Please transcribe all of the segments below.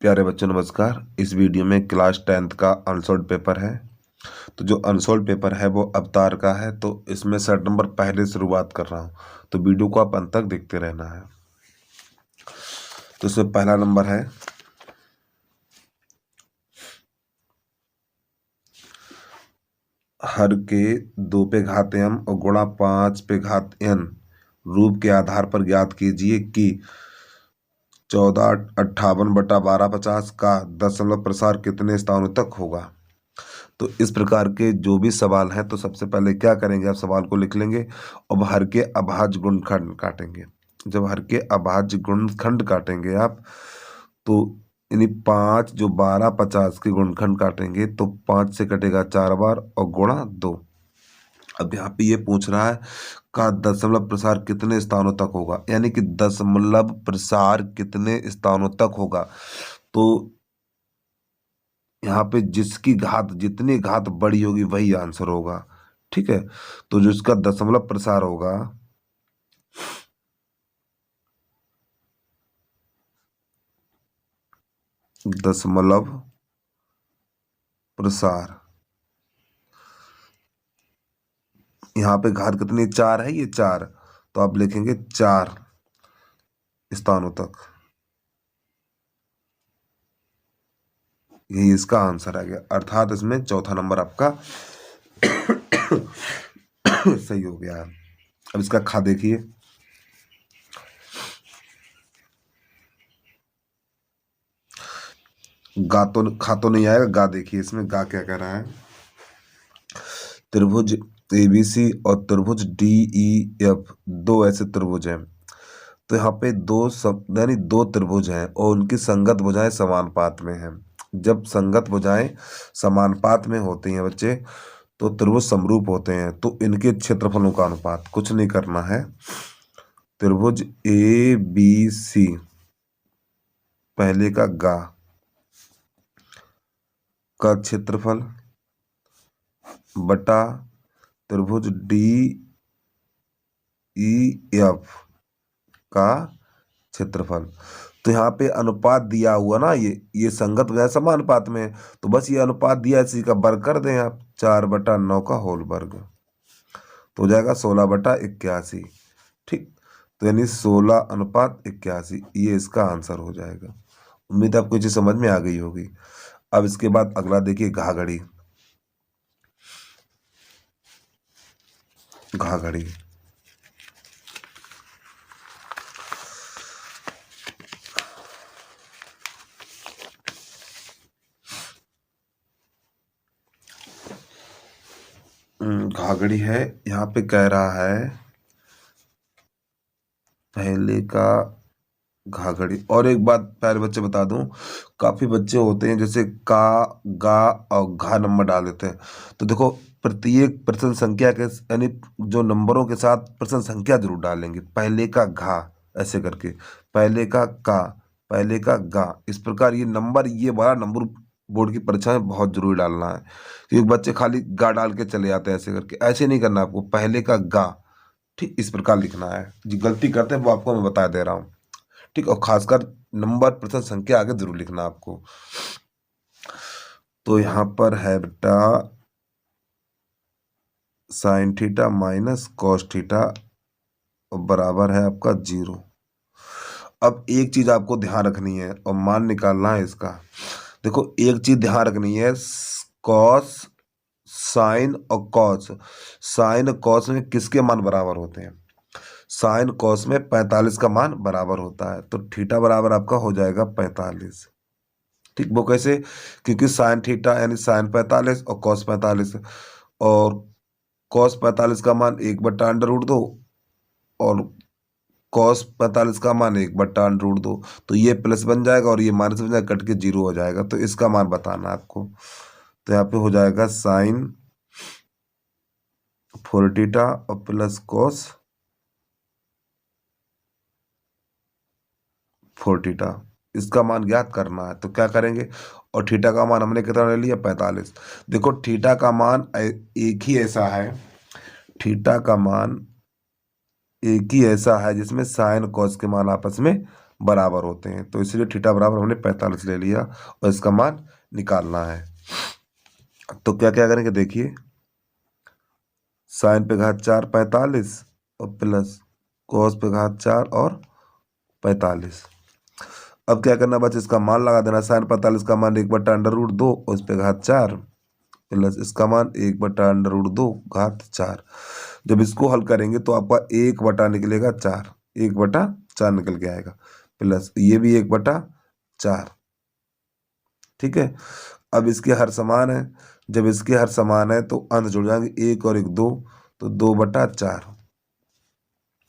प्यारे बच्चों नमस्कार। इस वीडियो में क्लास 10th का अनसोल्ड पेपर है। तो जो अनसोल्ड पेपर है वो अवतार का है। तो इसमें सेट नंबर पहले शुरुआत कर रहा हूँ, तो वीडियो को आप अंत तक देखते रहना है। तो इसमें पहला नंबर है हर के 2 पे घात m और गुणा 5 पे घात n रूप के आधार पर ज्ञात कीजिए कि 1458/1250 का दशमलव प्रसार कितने स्थानों तक होगा। तो इस प्रकार के जो भी सवाल हैं, तो सबसे पहले क्या करेंगे, आप सवाल को लिख लेंगे और हर के अभाज्य गुणनखंड काटेंगे। जब हर के अभाज्य गुणनखंड काटेंगे आप, तो यानी 5 जो 1250 के गुणनखंड काटेंगे तो 5 से कटेगा 4 बार और गुणा 2। अब यहाँ पे ये पूछ रहा है का दशमलव प्रसार कितने स्थानों तक होगा, यानी कि दशमलव प्रसार कितने स्थानों तक होगा। तो यहाँ पे जिसकी घात जितनी घात बड़ी होगी वही आंसर होगा। ठीक है, तो जो इसका दशमलव प्रसार होगा दशमलव प्रसार, यहाँ पे घात कितनी 4 है, ये 4, तो आप लिखेंगे 4 स्थानों तक। यही इसका आंसर आ गया, अर्थात इसमें चौथा नंबर आपका सही हो गया है। अब इसका खा देखिए, गा तो खा तो नहीं आएगा, गा देखिए इसमें गा क्या कह रहा है। त्रिभुज ABC और त्रिभुज DEF दो ऐसे त्रिभुज हैं। तो यहाँ पे यानी दो त्रिभुज हैं और उनकी संगत भुजाएं समानुपात में हैं। जब संगत भुजाएं समानुपात में होती हैं बच्चे, तो त्रिभुज समरूप होते हैं। तो इनके क्षेत्रफलों का अनुपात कुछ नहीं करना है। त्रिभुज ABC पहले का गा का क्षेत्रफल बटा त्रिभुज DEF का क्षेत्रफल। तो यहाँ पे अनुपात दिया हुआ ना, ये संगत भुजाएं समानुपात में है, तो बस ये अनुपात दिया, इसी का वर्ग कर दें आप, 4/9 का होल वर्ग, तो हो जाएगा 16/81। ठीक, तो यानी 16:81 ये इसका आंसर हो जाएगा। उम्मीद है आपको ये चीज समझ में आ गई होगी। अब इसके बाद अगला देखिए, घाघड़ी। घाघड़ी घाघड़ी है। यहाँ पे कह रहा है पहले का घाघड़ी। और एक बात प्यारे बच्चे बता दूं, काफी बच्चे होते हैं जैसे का, गा और घा नंबर डाल देते हैं। तो देखो, प्रत्येक प्रश्न संख्या के यानी जो नंबरों के साथ प्रश्न संख्या जरूर डालेंगे। पहले का घा ऐसे करके, पहले का का, पहले का गा, इस प्रकार ये नंबर, ये बड़ा नंबर बोर्ड की परीक्षा में बहुत जरूरी डालना है, क्योंकि बच्चे खाली गा डाल के चले जाते हैं ऐसे करके। ऐसे नहीं करना आपको, पहले का गा ठीक इस प्रकार लिखना है। जी गलती करते हैं वो आपको मैं बता दे रहा हूँ। ठीक, और खासकर नंबर प्रश्न संख्या आगे जरूर लिखना आपको। तो यहाँ पर है बेटा sine theta minus cos theta बराबर है आपका 0। अब एक चीज आपको ध्यान रखनी है और मान निकालना है इसका। देखो एक चीज ध्यान रखनी है, कॉस साइन और कॉस, साइन कॉस में किसके मान बराबर होते हैं? साइन कॉस में 45 का मान बराबर होता है। तो थीटा बराबर आपका हो जाएगा 45। ठीक, वो कैसे? क्योंकि साइन थीटा यानी साइन 45 और कॉस 45, और कॉस 45 का मान 1/√2 और कॉस 45 का मान 1/√2, तो ये प्लस बन जाएगा और ये माइनस बन जाएगा, कट के 0 हो जाएगा। तो इसका मान बताना है आपको। तो यहाँ पे हो जाएगा साइन 4 थीटा और प्लस कॉस 4 थीटा, इसका मान ज्ञात करना है। तो क्या करेंगे, और थीटा का मान हमने कितना ले लिया 45। देखो थीटा का मान एक ही ऐसा है, थीटा का मान एक ही ऐसा है जिसमें साइन कॉस के मान आपस में बराबर होते हैं, तो इसलिए थीटा बराबर हमने 45 ले लिया और इसका मान निकालना है। तो क्या क्या करेंगे देखिए, साइन पे घात 4 45 और प्लस कॉस पे घात 4 और 45। अब क्या करना, बस इसका मान लगा देना। साइन 45 का मान 1/√2 और इस पे घात 4 प्लस इसका मान 1/√2 घात 4। जब इसको हल करेंगे तो आपका 1 बटा निकलेगा 4, 1/4 निकल के आएगा, प्लस ये भी 1/4। ठीक है, अब इसके हर समान है, जब इसके हर समान है तो अंत जुड़ जाएंगे, 1 और 1 2, तो 2/4।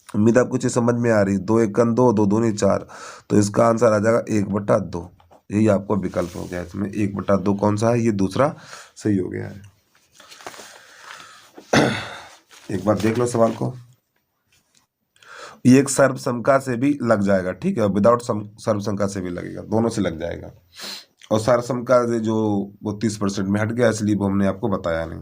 उम्मीद आपको चीज समझ में आ रही। 2 1 2, 2 दूनी 4, तो इसका आंसर आ जाएगा 1/2। यही आपको विकल्प हो गया इसमें। 1/2 कौन सा है, ये दूसरा सही हो गया है। एक बार देख लो सवाल को, ये एक सर्वसंख्या से भी लग जाएगा, ठीक है, विदाउट सर्वसंख्या से भी लगेगा, दोनों से लग जाएगा। और सर्वसंख्या से जो वो 30% में हट गया, इसलिए वो हमने आपको बताया नहीं,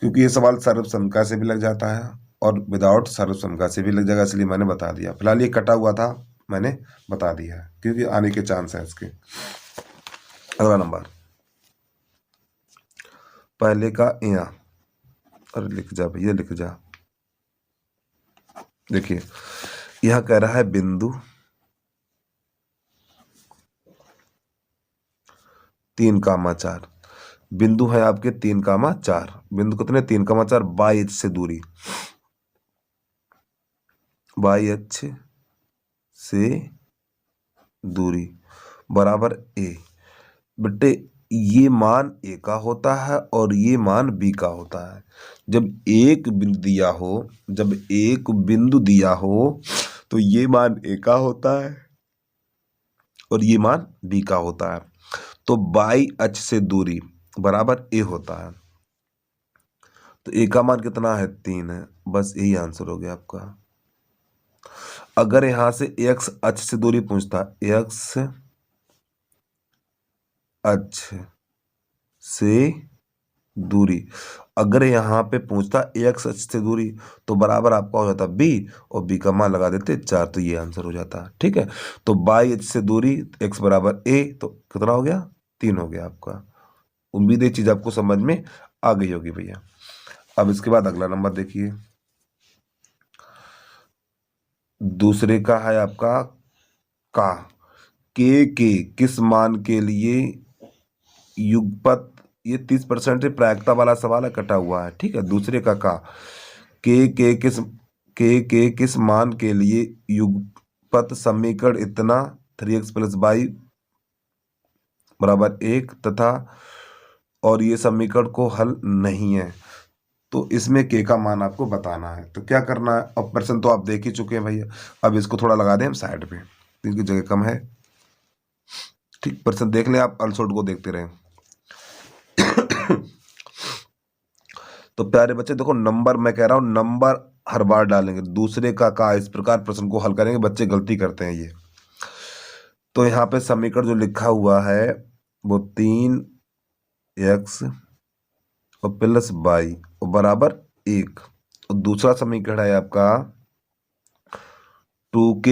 क्योंकि ये सवाल सर्वसंख्या से भी लग जाता है और विदाउट सर्वसंख्या से भी लग जाएगा, इसलिए मैंने बता दिया। फिलहाल ये कटा हुआ था, मैंने बता दिया है, क्योंकि आने के चांस है इसके। अगला नंबर, पहले का यहाँ, अरे लिख जा भैया लिख जा। देखिए यह कह रहा है बिंदु 3,4, बिंदु है आपके 3,4, बिंदु कितने 3,4, बाई एच से दूरी, बाई एच से दूरी बराबर ए। बेटे ये मान ए का होता है और ये मान बी का होता है। जब एक बिंदु दिया हो, जब एक बिंदु दिया हो तो ये मान ए का होता है और ये मान बी का होता है। तो बाई अच से दूरी बराबर ए होता है। तो ए का मान कितना है, 3 है। बस यही आंसर हो गया आपका। अगर यहां से एक्स अक्ष से दूरी पूछता, एक्स अक्ष से दूरी, अगर यहां पे पूछता एक्स अक्ष से दूरी, तो बराबर आपका हो जाता बी, और बी का मान लगा देते 4, तो ये आंसर हो जाता। ठीक है, तो बाई एच से दूरी एक्स बराबर ए, तो कितना हो गया, 3 हो गया आपका। उम्मीद है चीज आपको समझ में आ गई होगी भैया। अब इसके बाद अगला नंबर देखिए, दूसरे का है आपका का, के किस मान के लिए युगपत, ये 30% से प्रायिकता वाला सवाल है, कटा हुआ है। ठीक है, दूसरे का के किस मान के लिए युगपत समीकरण इतना 3x + y बराबर 1 तथा और ये समीकरण को हल नहीं है, तो इसमें के का मान आपको बताना है। तो क्या करना है, अब प्रश्न तो आप देख ही चुके हैं भैया, अब इसको थोड़ा लगा दें हम साइड पे, क्योंकि जगह कम है। ठीक, प्रश्न देख लें आप, अनसोल्ड को देखते रहें। तो प्यारे बच्चे देखो, नंबर मैं कह रहा हूं, नंबर हर बार डालेंगे। दूसरे का इस प्रकार प्रश्न को हल करेंगे, बच्चे गलती करते हैं ये। तो यहाँ पे समीकरण जो लिखा हुआ है वो 3x और प्लस y और बराबर 1, और दूसरा समीकरण है आपका 2k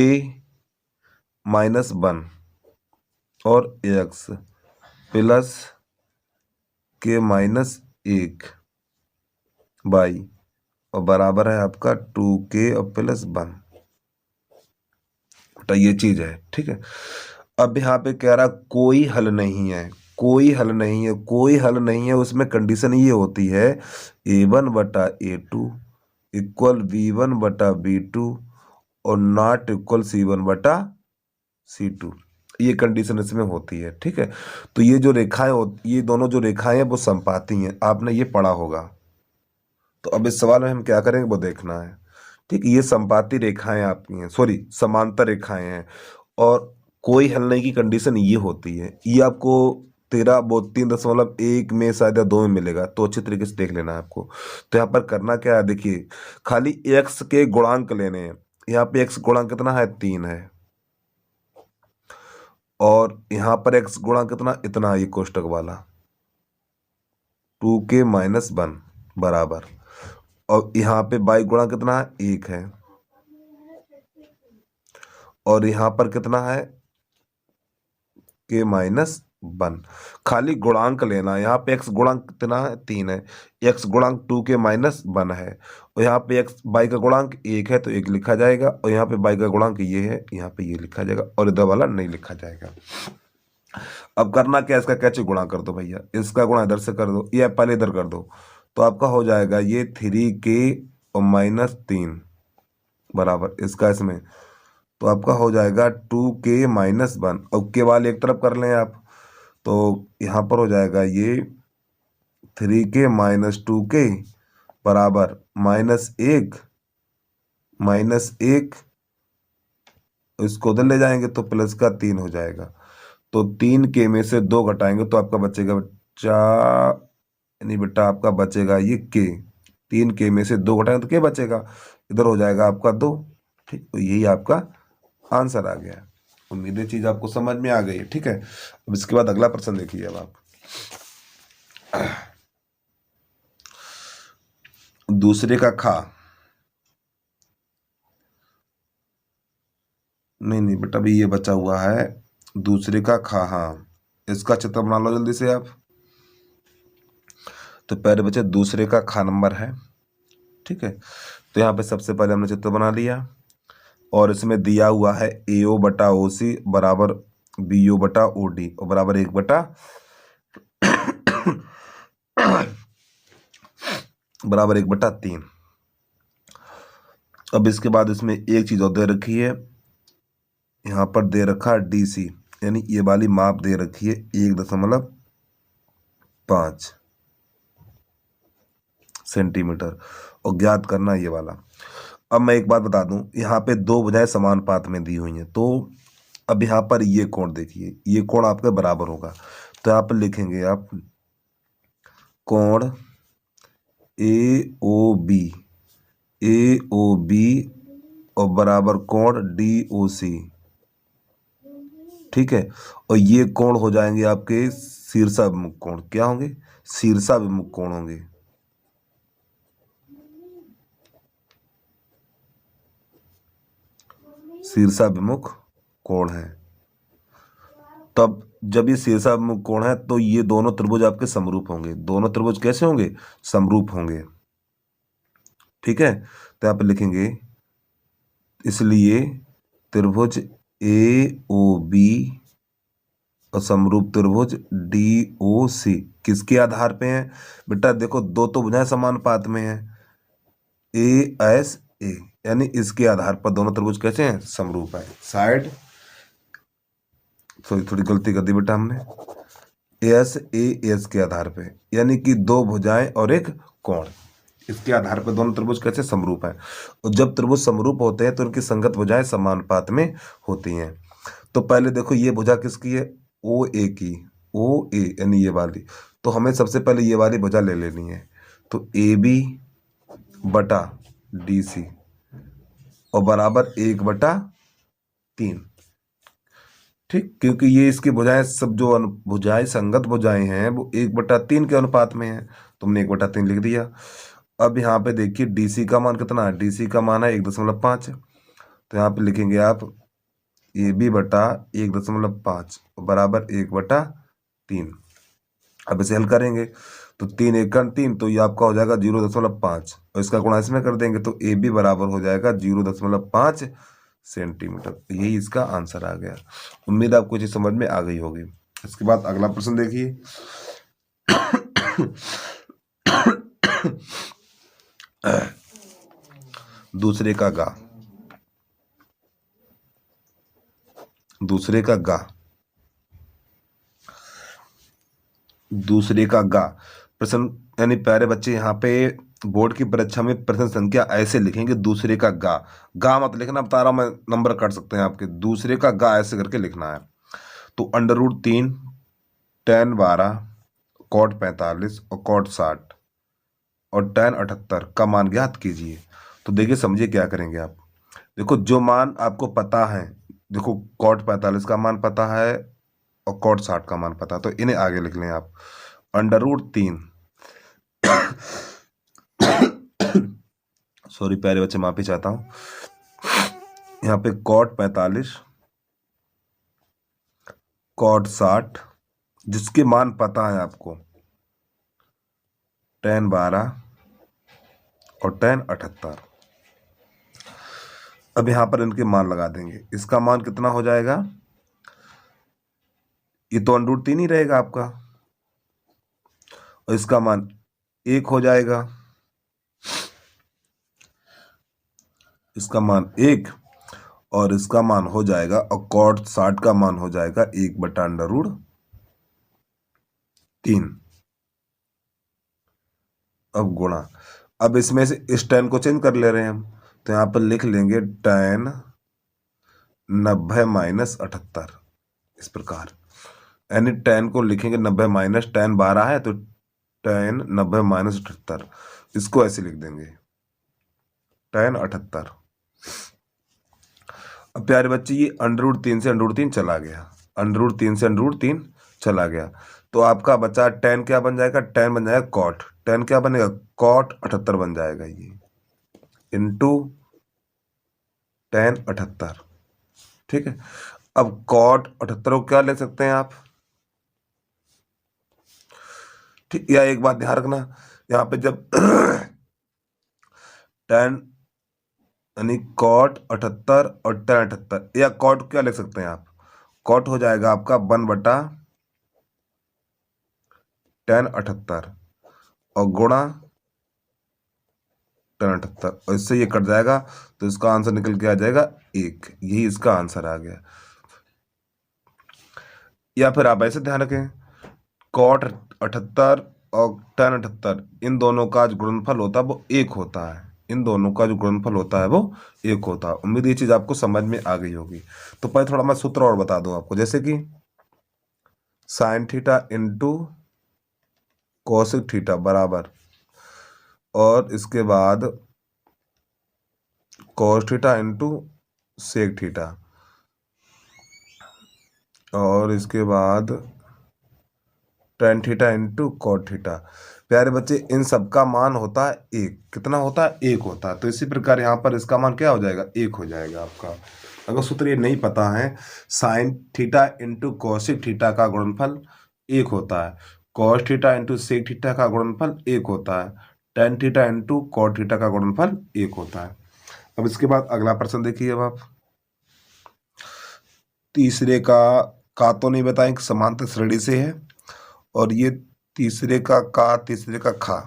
- 1 और x प्लस k - 1 y और बराबर है आपका 2k और प्लस 1। तो ये चीज है। ठीक है, अब यहाँ पे कह रहा कोई हल नहीं है, कोई हल नहीं है, कोई हल नहीं है, उसमें कंडीशन ये होती है a1/a2 इक्वल b1/b2 और नॉट इक्वल c1/c2, ये कंडीशन इसमें होती है। ठीक है, तो ये जो रेखाएं ये दोनों जो रेखाएं हैं वो समपाती हैं, आपने ये पढ़ा होगा। तो अब इस सवाल में हम क्या करेंगे वो देखना है। ठीक, ये समपाती रेखाएं आपकी हैं, सॉरी समांतर रेखाएं हैं, और कोई हल नहीं की कंडीशन ये होती है। ये आपको 3.1 में शायद या 2 में मिलेगा, तो अच्छी तरीके से देख लेना है आपको। तो यहाँ पर करना क्या है, देखिए खाली x के गुणांक लेने हैं। यहाँ पे x गुणांक कितना है, 3 है, और यहाँ पर x गुणांक कितना, इतना है, ये कोष्टक वाला 2k - 1 बराबर, और यहाँ पे y गुणांक कितना है, 1 है, और यहाँ पर कितना है k-1। खाली गुणांक लेना है। यहाँ पे x गुणांक कितना है 3 है, x गुणांक 2k-1 है, और यहाँ पे x y का गुणांक 1 है तो 1 लिखा जाएगा, और यहाँ पे y का गुणांक ये है, यहाँ पे ये लिखा जाएगा, और इधर वाला नहीं लिखा जाएगा। अब करना क्या, इसका कैसे गुणा कर दो भैया, इसका गुणा इधर से कर दो या पहले इधर कर दो, तो आपका हो जाएगा ये 3k-3 बराबर इसका इसमें, तो आपका हो जाएगा 2k-1। और के वाले एक तरफ कर लें आप, तो यहाँ पर हो जाएगा ये 3k-2k बराबर -1, इसको उधर ले जाएंगे तो प्लस का 3 हो जाएगा। तो 3k में से 2 घटाएंगे तो आपका बचेगा बच्चा, यानी बेटा आपका बचेगा ये k। 3k में से 2 घटाएंगे तो क्या बचेगा, इधर हो जाएगा आपका 2। ठीक, तो यही आपका आंसर आ गया। उम्मीद है चीज आपको समझ में आ गई है। ठीक है, अब इसके बाद अगला प्रश्न देखिए। अब आप दूसरे का खा, नहीं बेटा अभी ये बचा हुआ है दूसरे का खा। हाँ, इसका चित्र बना लो जल्दी से आप। तो पहले बचे दूसरे का खा नंबर है। ठीक है, तो यहाँ पे सबसे पहले हमने चित्र बना लिया, और इसमें दिया हुआ है AO/OC बराबर BO/OD और बराबर 1 बराबर 1/3। अब इसके बाद इसमें एक चीज और दे रखी है, यहाँ पर दे रखा है DC, यानी ये वाली माप दे रखी है 1.5 सेंटीमीटर, और ज्ञात करना ये वाला। अब मैं एक बात बता दूं, यहाँ पे दो भुजाएं समानुपात में दी हुई हैं, तो अब यहाँ पर ये कोण देखिए, ये कोण आपके बराबर होगा, तो यहाँ पर लिखेंगे आप कोण AOB और बराबर कोण DOC। ठीक है, और ये कोण हो जाएंगे आपके शीर्षाभिमुख कोण। क्या होंगे, शीर्षाभिमुख कोण होंगे। शीर्षाभिमुख कोण है। तब जब ये शीर्षाभिमुख कोण है तो ये दोनों त्रिभुज आपके समरूप होंगे। दोनों त्रिभुज कैसे होंगे, समरूप होंगे। ठीक है, तो यहाँ पे लिखेंगे इसलिए त्रिभुज AOB और समरूप त्रिभुज DOC किसके आधार पे हैं बेटा, देखो दो तो भुजाएं समानुपात में हैं, ASA, यानी इसके आधार पर दोनों त्रिभुज कैसे हैं, समरूप है। साइड सॉरी थोड़ी गलती कर दी बेटा हमने, AS के आधार पे, यानी कि दो भुजाएं और एक कोण, इसके आधार पर दोनों त्रिभुज कैसे समरूप हैं। और जब त्रिभुज समरूप होते हैं तो उनकी संगत भुजाएं समानुपात में होती हैं। तो पहले देखो ये भुजा किसकी है, OA की, OA यानी ये वाली, तो हमें सबसे पहले ये वाली भुजा ले लेनी है, तो AB/DC और बराबर 1/3। ठीक, क्योंकि ये इसकी भुजाएं सब जो भुजाएं संगत भुजाएं हैं वो 1/3 के अनुपात में है, तुमने 1/3 लिख दिया। अब यहाँ पे देखिए DC का मान कितना है, DC का मान है 1.5, तो यहाँ पे लिखेंगे आप AB/1.5 बराबर 1/3। अब इसे हल करेंगे तो 3 × 3, तो ये आपका हो जाएगा 0.5, और इसका गुणा इसमें कर देंगे तो AB बराबर हो जाएगा 0.5 सेंटीमीटर। यही इसका आंसर आ गया। उम्मीद आपको चीज समझ में आ गई होगी। इसके बाद अगला प्रश्न देखिए। दूसरे का गा, दूसरे का गा, दूसरे का गा प्रश्न, यानी प्यारे बच्चे यहाँ पे बोर्ड की परीक्षा में प्रश्न संख्या ऐसे लिखेंगे, दूसरे का गा, गा मत लिखना, बता रहा हूं मैं, नंबर काट सकते हैं आपके। दूसरे का गा ऐसे करके लिखना है। तो √3 tan 12 cot 45 और cot 60 और tan 78 का मान ज्ञात कीजिए। तो देखिए समझिए क्या करेंगे आप। देखो जो मान आपको पता है, देखो cot 45 का मान पता है और cot 60 का मान पता है, तो इन्हें आगे लिख लें आप। √3 सॉरी प्यारे बच्चे माफी चाहता हूँ, यहाँ पे कॉट 45, कॉट 60, जिसके मान पता है आपको, tan 12 और tan 78। अब यहाँ पर इनके मान लगा देंगे। इसका मान कितना हो जाएगा, ये तो √3 ही रहेगा आपका, और इसका मान 1 हो जाएगा, इसका मान 1 और इसका मान हो जाएगा, और कॉट 60 का मान हो जाएगा 1/√3। अब गुणा, अब इसमें से इस tan को चेंज कर ले रहे हैं हम, तो यहाँ पर लिख लेंगे tan 90 - 78 इस प्रकार। यानी tan को लिखेंगे 90 माइनस tan 12 है तो tan 90 - 78, इसको ऐसे लिख देंगे tan 78। अब प्यारे बच्चे ये √3 से √3 चला गया, √3 से √3 चला गया, तो आपका बचा tan क्या बन जाएगा, tan बन जाएगा कॉट, tan क्या बनेगा, कॉट 78 बन जाएगा ये, इंटू tan 78। ठीक है, अब कॉट 78 को क्या लिख सकते हैं आप, ठीक। या एक बात ध्यान रखना, यहाँ पे जब tan यानी कॉट 78 और tan 78, या कॉट क्या लिख सकते हैं आप, कॉट हो जाएगा आपका 1/tan 78 और गुणा tan 78, और इससे ये कट जाएगा, तो इसका आंसर निकल के आ जाएगा 1। यही इसका आंसर आ गया। या फिर आप ऐसे ध्यान रखें, कॉट 78 और tan 78 इन दोनों का जो गुणनफल होता है वो 1 होता है, इन दोनों का जो गुणनफल होता है वो 1 होता है। उम्मीद ये चीज आपको समझ में आ गई होगी। तो पहले थोड़ा मैं सूत्र और बता दूं आपको, जैसे कि sin theta into cosec theta बराबर, और इसके बाद cos theta into sec theta, और इसके बाद tan theta into cot theta. प्यारे बच्चे इन सब का मान होता है 1, कितना होता है, 1 होता है। तो इसी प्रकार यहाँ पर इसका मान क्या हो जाएगा, 1 हो जाएगा आपका। अगर सूत्र ये नहीं पता है, sine theta into cosec theta का गुणनफल 1 होता है, cos theta into sec theta का गुणनफल 1 होता है, tan theta into cot theta का गुणनफल 1 होता है। अब इसके बाद अगला प्रश्न देखिए। अब आप तीसरे का तो नहीं बताएं कि समांतर श्रेणी से है, और ये तीसरे का तीसरे का खा,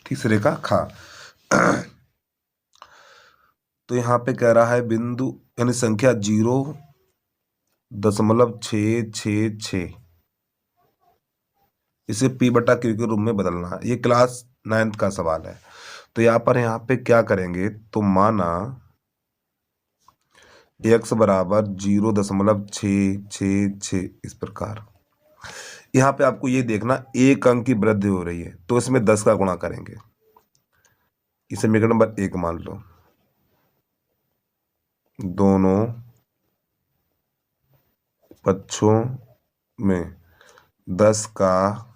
तीसरे का खा। तो यहाँ पे कह रहा है बिंदु यानी संख्या 0.666, इसे P/Q के रूप में बदलना है। ये क्लास 9th का सवाल है। तो यहाँ पे क्या करेंगे, तो माना x बराबर 0.666 इस प्रकार। यहाँ पे आपको ये देखना एक अंक की वृद्धि हो रही है, तो इसमें 10 का गुणा करेंगे, इसे समीकरण नंबर 1 मान लो। दोनों पक्षों में 10 का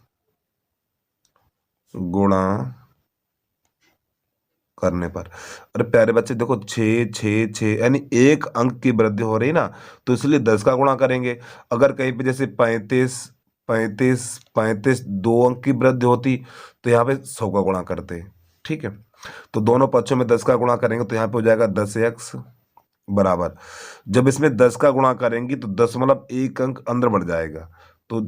गुणा करने पर, अरे प्यारे बच्चे देखो 6 यानी एक अंक की वृद्धि हो रही ना, तो इसलिए 10 का गुणा करेंगे। अगर कहीं पे जैसे 35 2 अंक की वृद्धि होती तो यहाँ पे 100 का गुणा करते। ठीक है, तो दोनों पक्षों में 10 का गुणा करेंगे, तो यहाँ पे हो जाएगा 10x बराबर, जब इसमें 10 का गुणा करेंगे तो 10.1 अंक अंदर बढ़ जाएगा, तो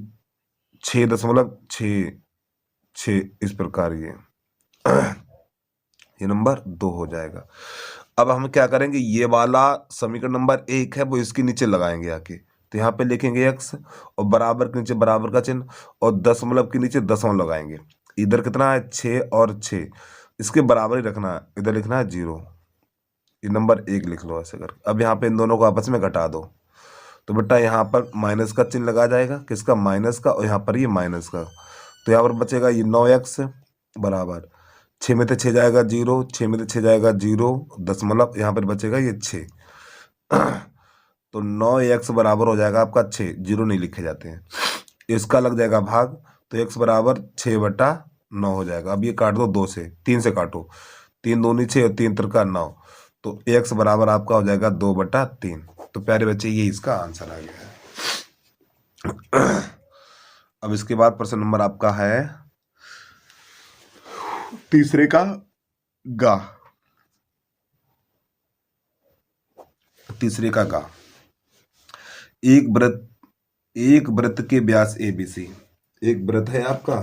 6.6 इस प्रकार ये नंबर 2 हो जाएगा। अब हम क्या करेंगे, ये वाला समीकरण नंबर 1 है वो इसके नीचे लगाएंगे आके, तो यहाँ पे लिखेंगे x और बराबर के नीचे बराबर का चिन्ह, और दशमलव के नीचे दशमलव लगाएंगे। इधर कितना है 6 और 6, इसके बराबर ही रखना है, इधर लिखना है 0, ये नंबर 1 लिख लो ऐसे करके। अब यहाँ पे इन दोनों को आपस में घटा दो, तो बेटा यहाँ पर माइनस का चिन्ह लगा जाएगा, किसका, माइनस का, और यहाँ पर ये माइनस का, तो यहाँ पर बचेगा ये 9x बराबर 6 में से 6 जाएगा 0, 6 में से 6 जाएगा 0, दशमलव यहाँ पर बचेगा ये 6। तो 9x बराबर हो जाएगा आपका 6, 0 नहीं लिखे जाते हैं, इसका लग जाएगा भाग, तो x बराबर 6/9 हो जाएगा। अब ये काट दो 2 से, 3 से काटो, 3 दूनी 6 और 3 तिरका 9, तो x बराबर आपका हो जाएगा 2/3। तो प्यारे बच्चे ये इसका आंसर आ गया है। अब इसके बाद प्रश्न नंबर आपका है तीसरे का गा। तीसरे का गा, एक वृत्त के व्यास ABC, एक वृत्त है आपका,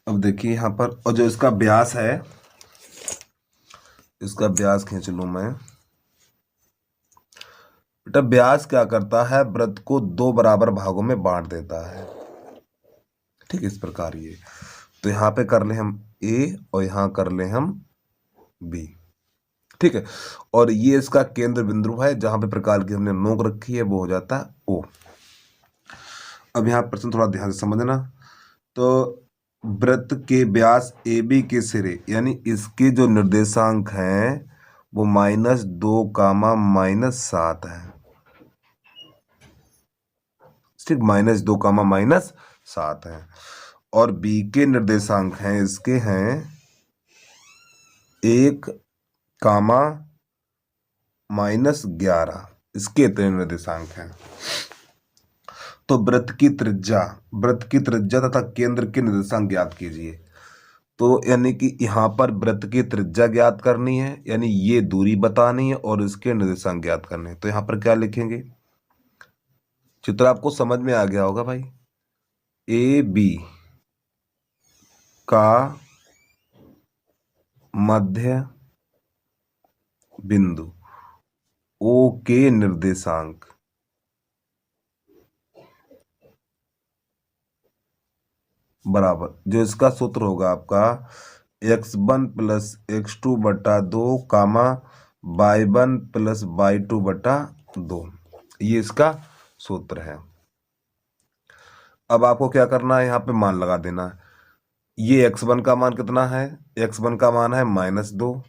अब देखिए यहां पर, और जो इसका व्यास है, इसका व्यास खींच लूं मैं। बेटा व्यास क्या करता है, वृत्त को 2 बराबर भागों में बांट देता है, ठीक इस प्रकार ये। तो यहां पे कर ले हम A और यहां कर ले हम B, ठीक है। और ये इसका केंद्र बिंदु है, जहां पे प्रकार की हमने नोक रखी है वो हो जाता है O। अब यहां प्रश्न थोड़ा ध्यान से समझना। तो वृत्त के व्यास AB के सिरे, यानी इसके जो निर्देशांक हैं वो -2, -7 है, ठीक, -2, -7 है। और B के निर्देशांक हैं, इसके हैं 1, -11, इसके इतने निर्देशांक हैं। तो वृत्त की त्रिज्या तथा केंद्र के निर्देशांक ज्ञात कीजिए। तो यानी कि यहाँ पर वृत्त की त्रिज्या ज्ञात करनी है, यानी ये दूरी बतानी है, और इसके निर्देशांक ज्ञात करने हैं। तो यहाँ पर क्या लिखेंगे, चित्र आपको समझ में आ गया होगा भाई। AB का मध्य बिंदु O के निर्देशांक बराबर, जो इसका सूत्र होगा आपका x1 + x2/2, y1 + y2/2, ये इसका सूत्र है। अब आपको क्या करना है, यहाँ पे मान लगा देना है। ये x1 का मान कितना है, x1 का मान है -2,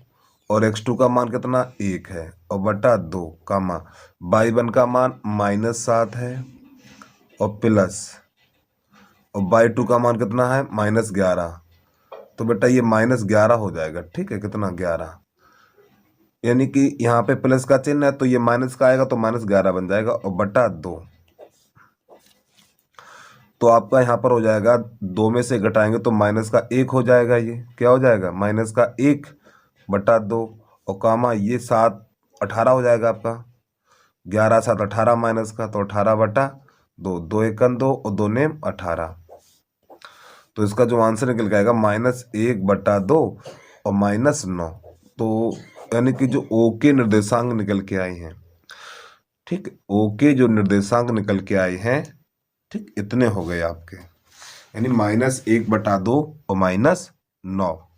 और x2 का मान कितना 1 है, और बटा 2, y1 का मान -7 है, और प्लस, और y2 का मान कितना है -11। तो बेटा ये -11 हो जाएगा, ठीक है, कितना 11, यानी कि यहाँ पे प्लस का चिन्ह है तो ये माइनस का आएगा, तो -11 बन जाएगा, और बटा 2। तो आपका यहाँ पर हो जाएगा, 2 में से घटाएंगे तो -1 हो जाएगा, ये क्या हो जाएगा -1/2, और ये 7, 18 हो जाएगा आपका, 11 7 18 माइनस का, तो 18/2, 2 1 2 और 2 नेम 18। तो इसका जो आंसर निकल के आएगा -1/2 और -9। तो यानी कि जो O के निर्देशांक निकल के आए हैं, ठीक, O के जो निर्देशांक निकल के आए हैं, ठीक, इतने हो गए आपके, यानी -1/2 और -9,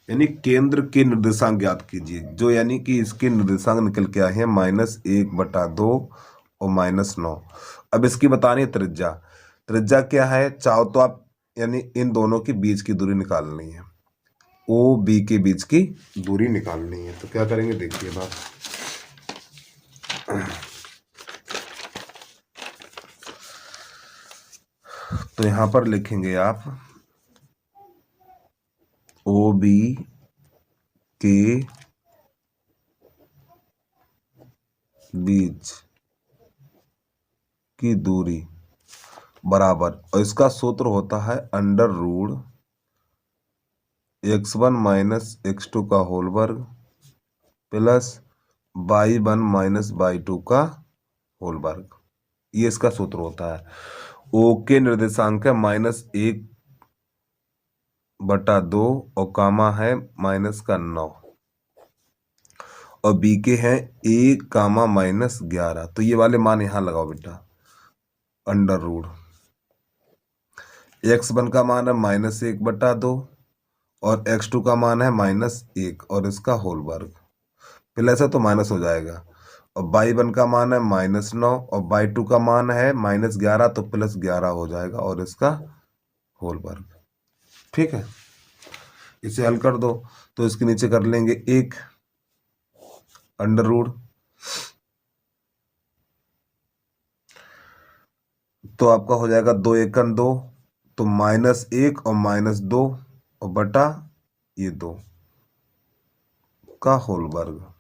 यानी केंद्र के निर्देशांक ज्ञात कीजिए, जो यानी कि इसके निर्देशांक निकल के आए हैं -1/2 और -9। अब इसकी बतानी है त्रिज्या। त्रिज्या क्या है, चाहो तो आप यानी इन दोनों के बीच की दूरी निकालनी है, O B के बीच की दूरी निकालनी है। तो क्या करेंगे देखिए बात, तो यहां पर लिखेंगे आप OB के बीच की दूरी बराबर, और इसका सूत्र होता है √x1 - x2 का होल वर्ग प्लस y1 - y2 का होल वर्ग, ये इसका सूत्र होता है। O के निर्देशांक है -1/2 और है -9, और B के हैं 1, -11। तो ये वाले मान यहां लगाओ बेटा, x1 का मान है -1/2 और x2 का मान है -1 और इसका होल वर्ग, प्लस है तो माइनस हो जाएगा, और बाई 1 का मान है -9 और बाई 2 का मान है -11, तो +11 हो जाएगा और इसका होल वर्ग। ठीक है, इसे हल कर दो तो इसके नीचे कर लेंगे 1 अंडर रूट, तो आपका हो जाएगा 2 एकन 2, तो -1 और -2 और बटा ये 2 का होल वर्ग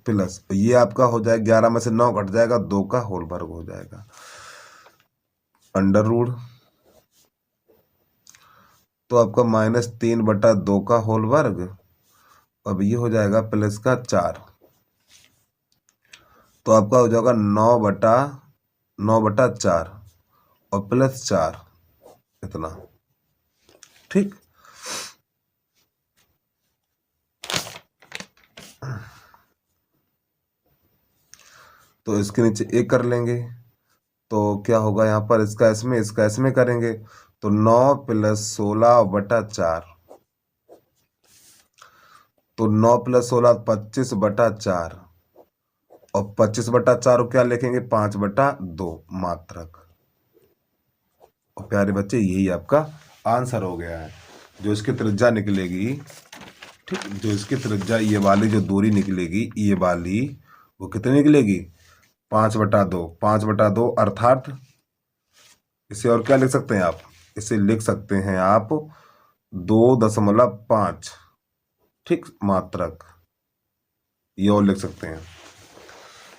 प्लस ये आपका हो जाएगा 11 में से 9 कट जाएगा, 2 का होल वर्ग हो जाएगा अंडर रूट, तो आपका -3/2 का होल वर्ग। अब ये हो जाएगा प्लस का 4, तो आपका हो जाएगा 9/4 और +4 इतना। ठीक, तो इसके नीचे 1 कर लेंगे, तो क्या होगा यहाँ पर इसका इसमें करेंगे, तो 9 + 16/4, तो 9 + 16 25/4 और 25/4 को क्या लिखेंगे 5/2 मात्रक। और प्यारे बच्चे यही आपका आंसर हो गया है। जो इसकी त्रिज्या निकलेगी, ठीक, जो इसकी त्रिज्या ये वाली जो दूरी निकलेगी ये वाली, वो कितनी निकलेगी 5/2, 5/2 अर्थात इसे और क्या लिख सकते हैं आप, इसे लिख सकते हैं आप 2.5, ठीक, मात्रक, ये और लिख सकते हैं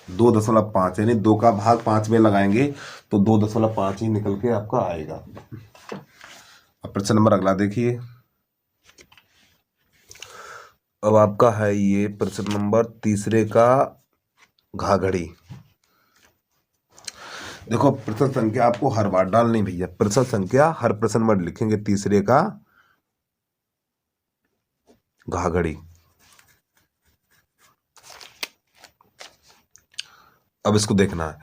2.5, यानी 2 का भाग 5 में लगाएंगे तो 2.5 ही निकल के आपका आएगा। अब प्रश्न नंबर अगला देखिए। अब आपका है ये प्रश्न नंबर तीसरे का घाघड़ी। देखो प्रश्न संख्या आपको हर बार डालनी भैया, प्रश्न संख्या हर प्रश्न में लिखेंगे तीसरे का घाघड़ी। अब इसको देखना है,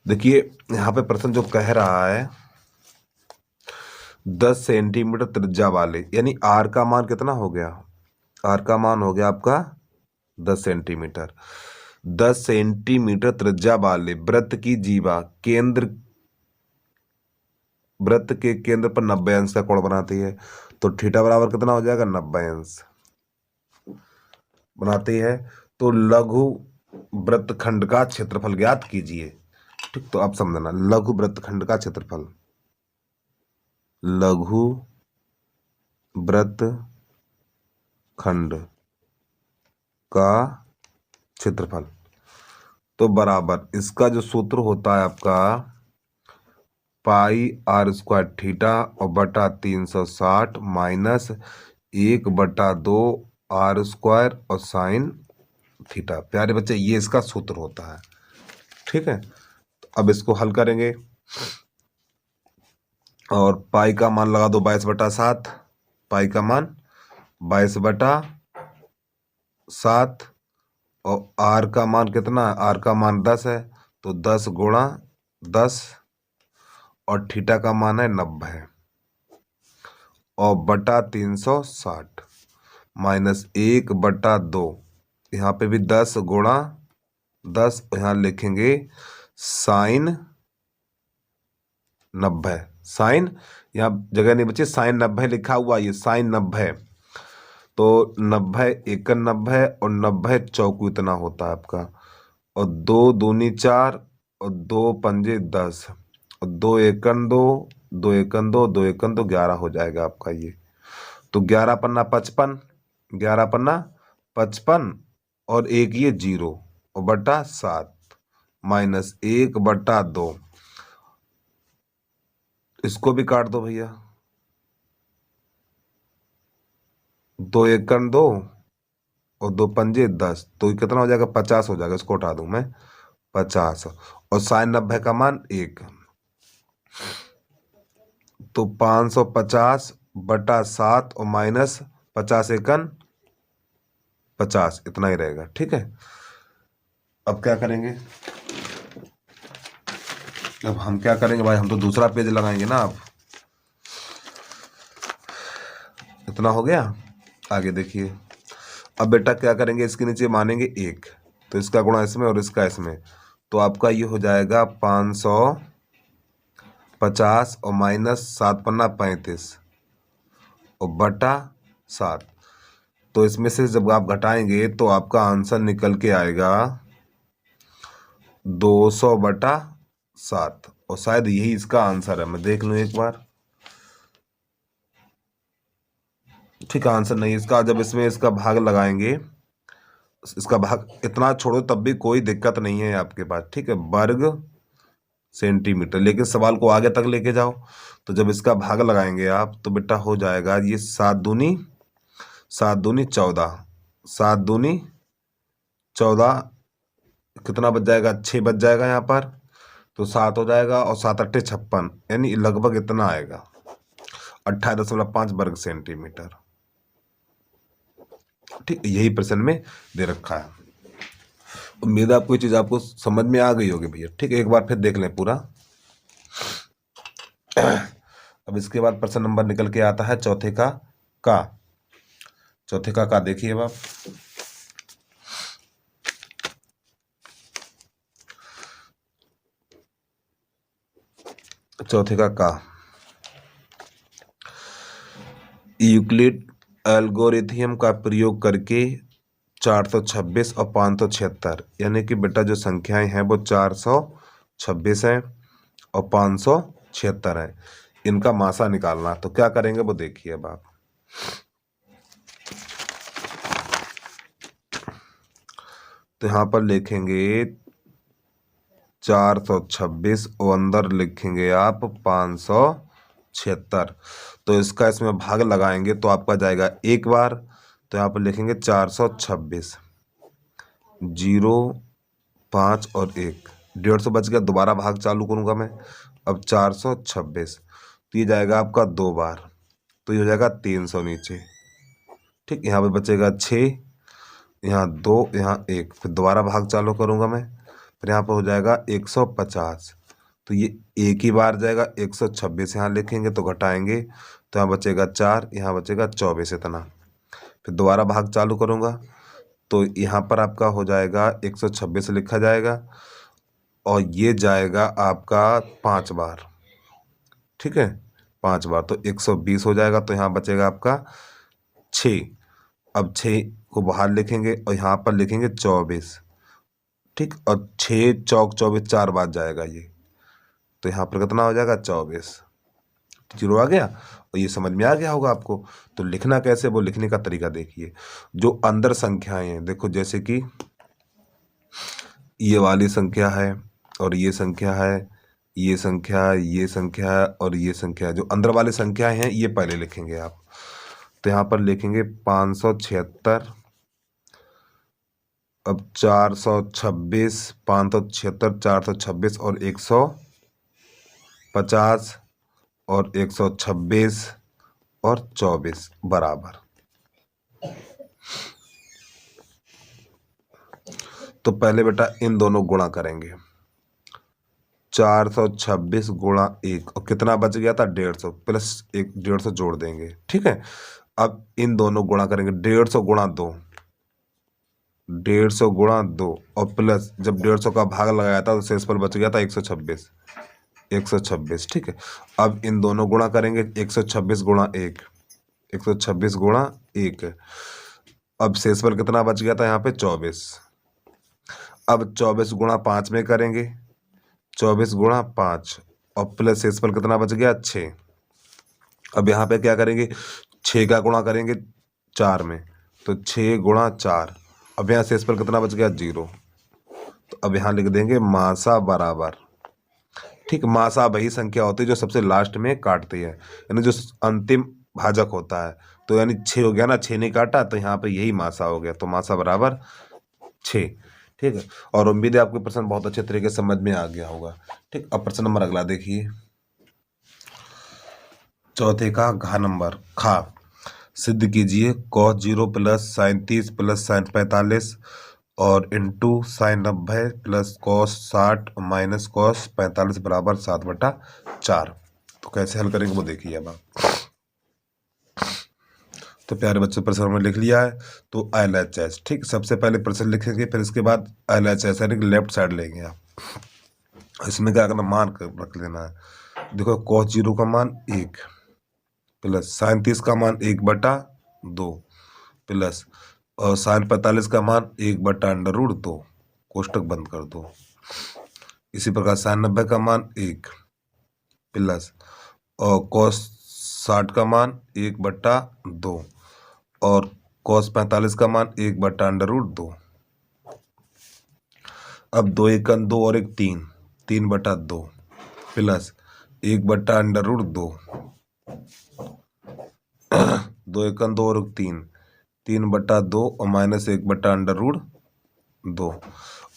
देखिए यहाँ पे प्रश्न जो कह रहा है 10 सेंटीमीटर त्रिज्या वाले, यानी आर का मान कितना हो गया, आर का मान हो गया आपका 10 सेंटीमीटर। 10 सेंटीमीटर त्रिज्या वाले वृत्त की जीवा वृत्त के केंद्र पर 90 अंश का कोण बनाती है, तो थीटा बराबर कितना हो जाएगा 90 अंश बनाती है। तो लघु वृत्तखंड का क्षेत्रफल ज्ञात कीजिए। ठीक, तो आप समझना, लघु वृत्तखंड का क्षेत्रफल, लघु वृत्तखंड का क्षेत्रफल, तो बराबर इसका जो सूत्र होता है आपका πr² थीटा और बटा 360 माइनस 1/2 r² और साइन थीटा। प्यारे बच्चे ये इसका सूत्र होता है। ठीक है, तो अब इसको हल करेंगे और पाई का मान लगा दो 22/7, पाई का मान 22/7 और आर का मान कितना है, आर का मान 10 है, तो 10 गुणा 10 और थीटा का मान है 90 और बटा 360 माइनस 1/2, यहाँ पे भी 10 गुणा 10, यहाँ लिखेंगे साइन 90, साइन यहाँ जगह नहीं बची, साइन 90 लिखा हुआ, ये साइन 90, तो 90 एकन 90 और 90 चौकू इतना होता है आपका, और 2 दूनी 4 और 2 पंजे 10 और 2 एकन 2, 2 एकन 2, 2 एकन 2 11 हो जाएगा आपका ये। तो 11 पन्ना 55, 11 पन्ना 55 और एक ये 0 और बटा 7 माइनस 1/2, इसको भी काट दो भैया, 2 एकन 2 और 2 पंजे 10, तो कितना हो जाएगा 50 हो जाएगा, इसको उठा दूं मैं 50 और साइन 90 का मान 1, तो 550/7 और माइनस 50 एकन 50, इतना ही रहेगा। ठीक है, अब क्या करेंगे, अब हम क्या करेंगे भाई, हम तो दूसरा पेज लगाएंगे ना। अब इतना हो गया, आगे देखिए। अब बेटा क्या करेंगे, इसके नीचे मानेंगे 1, तो इसका गुणा इसमें और इसका इसमें, तो आपका ये हो जाएगा 550 और माइनस 7×35 और बटा 7। तो इसमें से जब आप घटाएंगे तो आपका आंसर निकल के आएगा 200/7 और शायद यही इसका आंसर है। मैं देख लूँ एक बार। ठीक है, आंसर नहीं इसका। जब इसमें इसका भाग लगाएंगे, इसका भाग इतना छोड़ो तब भी कोई दिक्कत नहीं है आपके पास। ठीक है, वर्ग सेंटीमीटर, लेकिन सवाल को आगे तक लेके जाओ। तो जब इसका भाग लगाएंगे आप तो बेटा हो जाएगा ये 7×2 = 14, 7×2 = 14, कितना बच जाएगा, 6 बच जाएगा यहाँ पर, तो 7 हो जाएगा और 7×8 = 56, यानी लगभग इतना आएगा 28.5 वर्ग सेंटीमीटर। ठीक, यही प्रश्न में दे रखा है। उम्मीद है आपको ये चीज़ आपको समझ में आ गई होगी भैया। ठीक है, एक बार फिर देख लें पूरा। अब इसके बाद प्रश्न नंबर निकल के आता है चौथे का। चौथे का देखिए अब आप। चौथे का यूक्लिड एल्गोरिथम का प्रयोग करके 426 और 576, यानी कि बेटा जो संख्याएं हैं वो 426 है और 576 है, इनका मासा निकालना। तो क्या करेंगे वो देखिए अब आप। तो यहाँ पर लिखेंगे 426 और अंदर लिखेंगे आप 576। तो इसका इसमें भाग लगाएंगे तो आपका जाएगा एक बार। तो यहाँ पर लिखेंगे 426, 0, 5 और 1, 150 बच गया। दोबारा भाग चालू करूँगा मैं। अब 426, तो ये जाएगा आपका 2 बार, तो ये हो जाएगा 300 नीचे। ठीक, यहाँ पे बचेगा 6, यहाँ 2, यहाँ 1, फिर दोबारा भाग चालू करूँगा मैं। फिर यहाँ पर हो जाएगा 150, तो ये एक ही बार जाएगा। 126 यहाँ लिखेंगे तो घटाएंगे तो यहाँ बचेगा 4, यहाँ बचेगा 24 इतना। फिर दोबारा भाग चालू करूँगा तो यहाँ पर आपका हो जाएगा 126 लिखा जाएगा और ये जाएगा आपका 5 बार। ठीक है, 5 बार तो 120 हो जाएगा। तो यहाँ बचेगा आपका 6। अब 6 को बाहर लिखेंगे और यहाँ पर लिखेंगे 24। ठीक, और 6 चौक 24, 4 बार जाएगा ये, तो यहाँ पर कितना हो जाएगा 24, 0 आ गया। और ये समझ में आ गया होगा आपको। तो लिखना कैसे, वो लिखने का तरीका देखिए। जो अंदर संख्याएं हैं देखो, जैसे कि ये वाली संख्या है और ये संख्या है, ये संख्या, ये संख्या और ये संख्या, जो अंदर वाली संख्याएं हैं ये पहले लिखेंगे आप। तो यहाँ पर लिखेंगे 576, अब 426, 576, 426 और 150 और 126 और 24 बराबर। तो पहले बेटा इन दोनों गुणा करेंगे, 426 गुणा 1 और कितना बच गया था 150 प्लस 1, 150 जोड़ देंगे। ठीक है, अब इन दोनों गुणा करेंगे, 150 गुणा 2, 150 गुणा 2 और प्लस जब 150 का भाग लगाया था तो शेष पर बच गया था 126, 126। ठीक है, अब इन दोनों गुणा करेंगे, 126 गुणा 1, 126 गुणा 1। अब शेष पर कितना बच गया था यहाँ पे 24। अब 24 गुणा 5 में करेंगे, 24 गुणा 5 और प्लस शेष पर कितना बच गया 6। अब यहाँ पे क्या करेंगे, 6 का गुणा करेंगे 4 में, तो 6 गुणा 4। अब यहाँ शेष पर कितना बच गया 0। तो अब यहाँ लिख देंगे मासा बराबर। ठीक, मासा वही संख्या होती है जो सबसे लास्ट में काटती है, यानी जो अंतिम भाजक होता है। तो यानी 6 हो गया ना, 6 नहीं काटा तो यहाँ पे यही मासा हो गया, तो मासा बराबर 6। ठीक है, और उम्मीद है आपको प्रश्न बहुत अच्छे तरीके से समझ में आ गया होगा। ठीक, अब प्रश्न नंबर अगला देखिए। चौथे का घ नंबर खा। सिद्ध कीजिए cos 0 + sin 30 + sin 45 और इंटू sin 90 + cos 60 - cos 45 बराबर 7/4। तो कैसे हल करेंगे वो देखिए अब आप। तो प्यारे बच्चों प्रश्न हमने लिख लिया है। तो LHS, ठीक, सबसे पहले प्रश्न लिखेंगे, फिर इसके बाद LHS यानी कि लेफ्ट साइड लेंगे आप। इसमें क्या करना, मान कर रख लेना है। देखो cos 0 का मान 1 प्लस sin 30 का मान 1/2 प्लस और sin 45 का मान 1/√2, कोष्टक बंद कर दो। इसी प्रकार sin 90 का मान 1 प्लस और cos 60 का मान 1/2 और cos 45 का मान 1/√2। अब 2 1 2 और 1 3, 3/2 प्लस 1/√2, 2 1 2 और 3, 3/2 और माइनस 1/√2।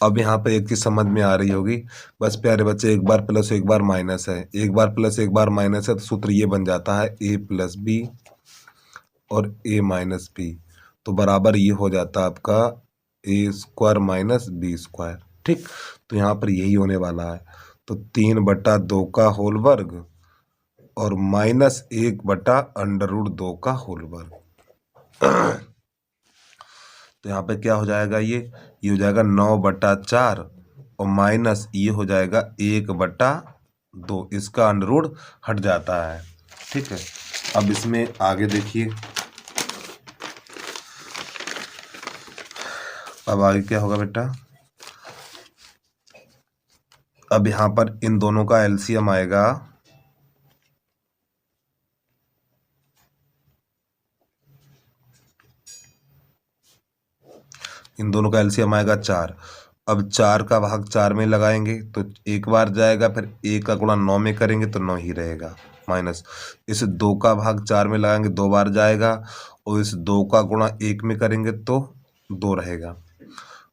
अब यहाँ पे एक चीज समझ में आ रही होगी, बस प्यारे बच्चे, एक बार प्लस एक बार माइनस है, एक बार प्लस एक बार माइनस है, तो सूत्र ये बन जाता है a + b और a - b, तो बराबर ये हो जाता है आपका a² - b²। ठीक, तो यहाँ पर यही होने वाला है। तो 3/2 का होल वर्ग और -1/√2 का होल वर्ग। तो यहाँ पे क्या हो जाएगा, ये हो जाएगा 9/4 और माइनस ये हो जाएगा 1/2, इसका अंडर हट जाता है। ठीक है, अब इसमें आगे देखिए, अब आगे क्या होगा बेटा, अब यहाँ पर इन दोनों का एलसीएम आएगा, इन दोनों का एलसीएम आएगा 4। अब 4 का भाग 4 में लगाएंगे तो एक बार जाएगा, फिर 1 का गुणा 9 में करेंगे तो 9 ही रहेगा, माइनस इस 2 का भाग 4 में लगाएंगे 2 बार जाएगा, और इस 2 का गुणा 1 में करेंगे तो 2 रहेगा।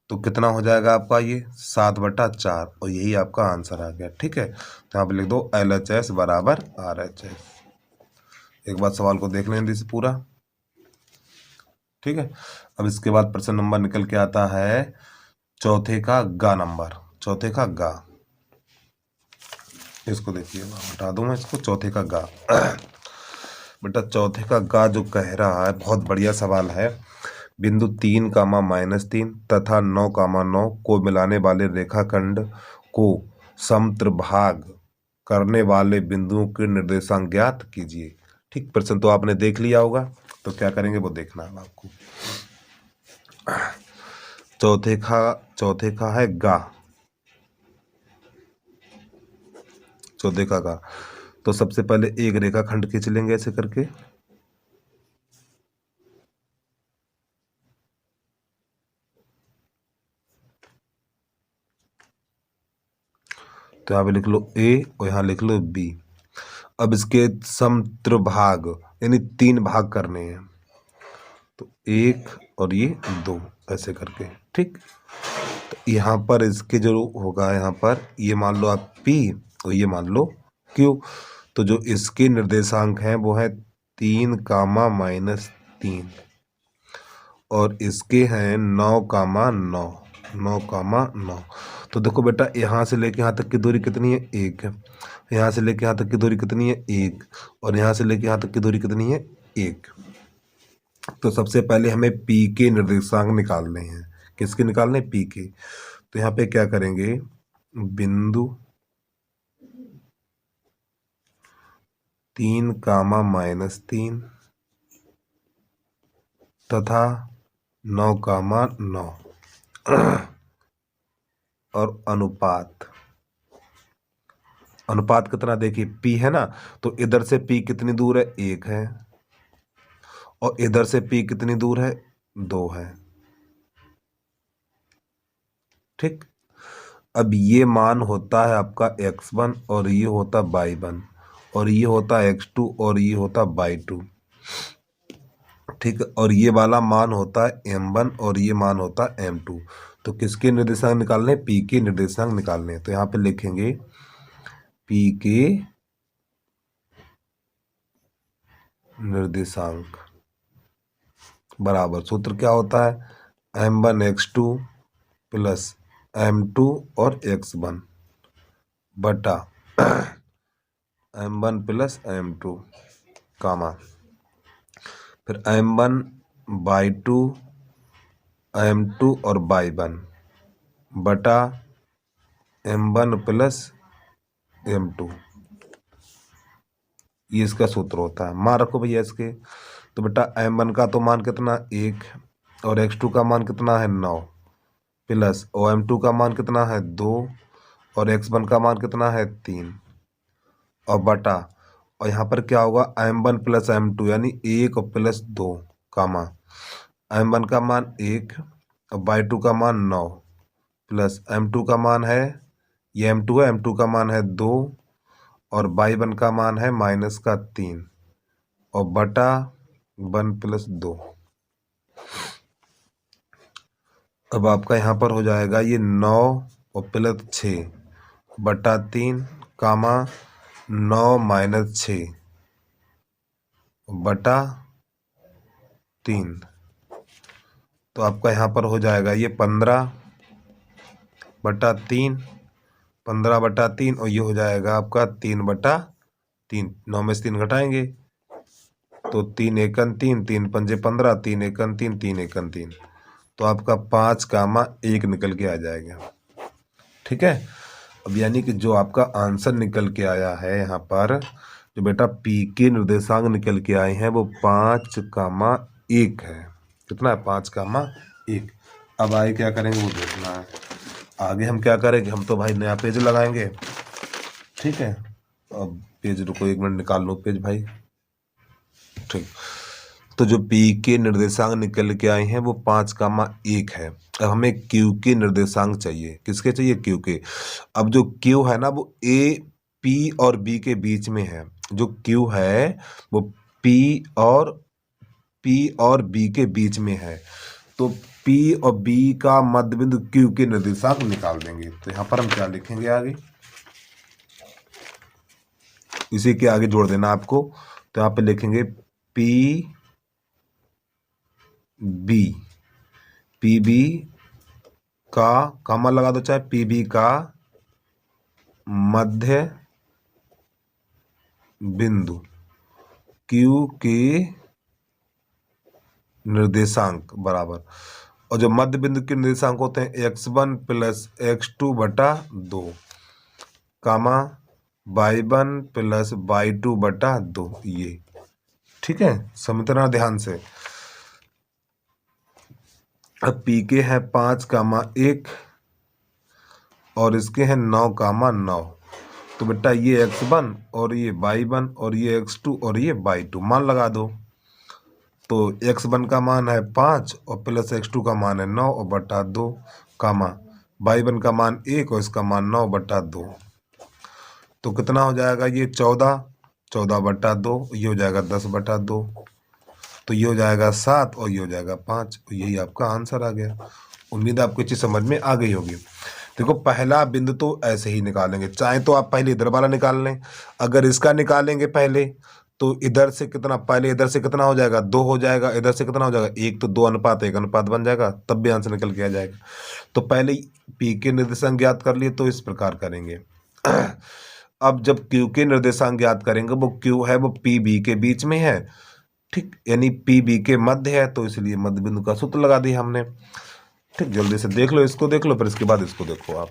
तो कितना हो जाएगा आपका, ये 7/4, और यही आपका आंसर आ गया। ठीक है, तो यहाँ पे लिख दो LHS बराबर RHS। एक बार सवाल को देख लें इसे पूरा। ठीक है, अब इसके बाद प्रश्न नंबर निकल के आता है चौथे का गा नंबर, चौथे का गा। इसको देखिए, हटा दूं मैं इसको, चौथे का गा। बेटा चौथे का गा जो कह रहा है, बहुत बढ़िया सवाल है। बिंदु 3, -3 तथा 9, 9 को मिलाने वाले रेखाखंड को समत्रिभाग करने वाले बिंदुओं के निर्देशांक ज्ञात कीजिए। ठीक, प्रश्न तो आपने देख लिया होगा, तो क्या करेंगे वो देखना है आपको। चौथे का है गा, चौथे का गा। तो सबसे पहले एक रेखाखंड खींच लेंगे ऐसे करके, तो यहाँ पे लिख लो A और यहाँ लिख लो B। अब इसके समत्रिभाग यानी 3 भाग करने हैं, तो 1 और ये 2 ऐसे करके। ठीक, तो यहाँ पर इसके जो होगा, यहाँ पर ये मान लो आप P और ये मान लो Q। तो जो इसके निर्देशांक हैं वो है 3, -3 और इसके हैं 9, 9, तो देखो बेटा, यहाँ से लेके यहाँ तक की दूरी कितनी है, 1 है। यहाँ से लेके यहाँ तक की दूरी कितनी है, 1, और यहाँ से लेके यहाँ तक की दूरी कितनी है, 1। तो सबसे पहले हमें P के निर्देशांक निकालने हैं। किसके निकालने, P के। तो यहाँ पे क्या करेंगे, बिंदु 3, -3 तथा 9, 9 और अनुपात, अनुपात कितना, देखिए P है ना, तो इधर से P कितनी दूर है, 1 है, और इधर से P कितनी दूर है, 2 है। ठीक, अब ये मान होता है आपका x1 और ये होता y1 और ये होता x2 और ये होता y2। ठीक, और ये वाला मान होता है m1 और ये मान होता है m2। तो किसके निर्देशांक निकालने, P के निर्देशांक निकालने। तो यहाँ पे लिखेंगे P के निर्देशांक बराबर, सूत्र क्या होता है, m1 x2 प्लस m2 और x1 बटा m1 प्लस m2 कामा फिर m1/2 m2 और y1 बटा m1 प्लस m2, ये इसका सूत्र होता है। मान रखो भैया इसके, तो बेटा m1 का तो मान कितना 1 और x2 का मान कितना है 9 प्लस m2 का मान कितना है 2 और x1 का मान कितना है 3 और बटा, और यहाँ पर क्या होगा m1 प्लस m2 यानी 1 और प्लस 2 कामा m1 का मान 1 और y2 का मान 9 प्लस m2 का मान है, ये m2 है, m2 का मान है 2 और y1 का मान है -3 और बटा 1 प्लस 2। अब आपका यहाँ पर हो जाएगा ये 9 और प्लस 6 बटा 3 कामा 9 - 6 बटा 3। तो आपका यहाँ पर हो जाएगा ये 15 बटा 3, 15 बटा 3 और ये हो जाएगा आपका 3 बटा 3। 9 में से 3 घटाएंगे तो 3 एकन 3, 3 पंजे 15, 3 एकन 3, 3 एकन 3, तो आपका 5, 1 निकल के आ जाएगा। ठीक है, अब यानी कि जो आपका आंसर निकल के आया है यहाँ पर, जो बेटा पी के निर्देशांक निकल के आए हैं वो 5, 1 है। कितना है 5, 1। अब आगे क्या करेंगे वो देखना है। आगे हम क्या करेंगे, हम तो भाई नया पेज लगाएंगे। ठीक है, अब पेज रुको 1 मिनट निकाल लो पेज भाई। ठीक, तो जो पी के निर्देशांक निकल के आए हैं वो 5, 1 है। अब हमें क्यू के निर्देशांक चाहिए। किसके चाहिए, क्यू के। अब जो क्यू है ना वो ए पी और बी के बीच में है। जो क्यू है वो पी और बी के बीच में है, तो पी और बी का मध्य बिंदु क्यू के निर्देशांक निकाल देंगे। तो यहाँ पर हम क्या लिखेंगे आगे, इसी के आगे जोड़ देना आपको। तो यहाँ पे लिखेंगे पी बी का कॉमा लगा दो, चाहे पी बी का मध्य बिंदु क्यू के निर्देशांक बराबर, और जो मध्य बिंदु के निर्देशांक होते हैं x1 प्लस x2 बटा 2 कामा y1 प्लस y2 बटा 2, ये। ठीक है, समझना ध्यान से। अब पी के है 5, 1 और इसके हैं 9, 9, तो बेटा ये x1 और ये y1 और ये x2 और ये y2 मान लगा दो। तो x1 का मान है 5 और प्लस x2 का मान है 9 और बटा 2 कामा y1 का मान 1 और इसका मान 9 बटा 2, तो कितना हो जाएगा ये 14 बटा 2, ये हो जाएगा 10 बटा 2, तो ये हो जाएगा 7 और ये हो जाएगा 5। यही आपका आंसर आ गया। उम्मीद है आपको चीज़ समझ में आ गई होगी। देखो पहला बिंदु तो ऐसे ही निकालेंगे, चाहे तो आप पहले इधर वाला निकाल लें। अगर इसका निकालेंगे पहले तो इधर से कितना, पहले इधर से कितना हो जाएगा 2 हो जाएगा, इधर से कितना हो जाएगा 1, तो 2:1 अनुपात बन जाएगा, तब भी आंसर निकल के आ जाएगा। तो पहले पी के निर्देशांक ज्ञात कर लिए, तो इस प्रकार करेंगे। अब जब क्यू के निर्देशांक ज्ञात करेंगे, वो क्यू है वो पी बी के बीच में है। ठीक, यानी पी बी के मध्य है, तो इसलिए मध्य बिंदु का सूत्र लगा दिया हमने। ठीक, जल्दी से देख लो, इसको देख लो, फिर इसके बाद इसको देखो आप।